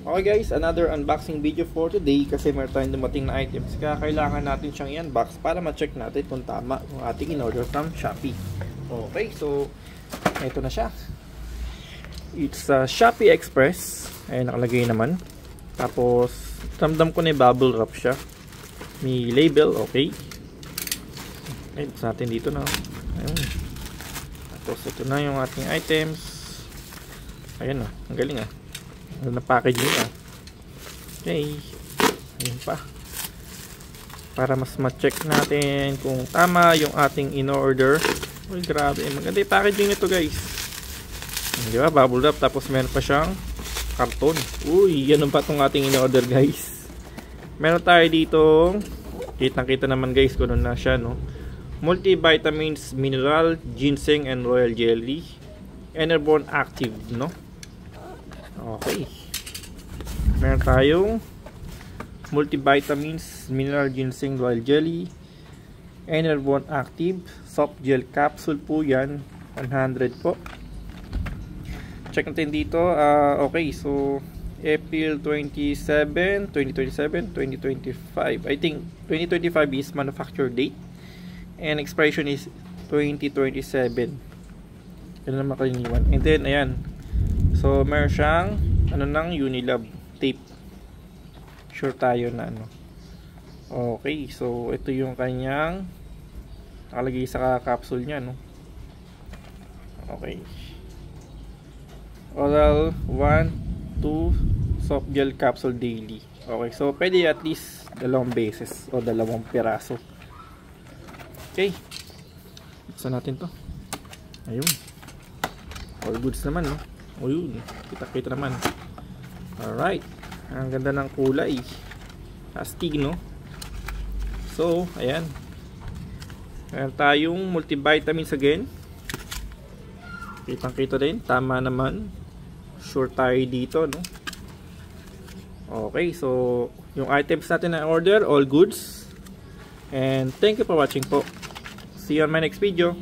Okay guys, another unboxing video for today kasi meron tayong dumating na items. Kaya kailangan natin siyang i-unbox para ma-check natin kung tama yung ating in-order from Shopee. Okay, so ito na siya. It's Shopee Express. Ayan, nakalagay naman. Tapos, ramdam ko na yung bubble wrap siya. May label, okay. Ayun, sa natin dito na. Ayun. Tapos, ito na yung ating items. Ayan o, ang galing ah. Na packaging ah. Okay. Ayun pa. Para mas ma-check natin kung tama yung ating in-order. Uy, grabe. Maganda yung packaging nito guys. Di ba? Bubble wrap. Tapos meron pa siyang karton. Uy, ganun pa itong ating in-order guys. Meron tayo dito. Kitang-kita naman guys kung ano na siya, no? Multivitamins, mineral, ginseng, and royal jelly. Enerborn active, no? Okay. Meron tayong multivitamins, mineral, ginseng, royal jelly, Enerborn active, soft gel capsule po yan. 100 po. Check natin dito. Okay, so April 27, 2027, 2025. I think 2025 is manufacture date. And expiration is 2027. Yan naman kaliniwan. And then, ayan. So, meron siyang ng Unilab tape. Sure tayo na ano. Okay, so ito yung kanyang nakalagay sa capsule niya, no? Okay. Oral 1, 2 soft gel capsule daily. Okay, so pwede at least 2 beses o 2 piraso. Okay. Buksan natin to. Ayun. All goods naman, no? O yun, kita-kita naman. Alright, ang ganda ng kulay. Astig, no? So, ayan. Meron tayong multivitamins again. Kitang-kita din, tama naman. Sure tayo dito, no? Okay, so yung items natin na order, all goods. And thank you for watching po. See you on my next video.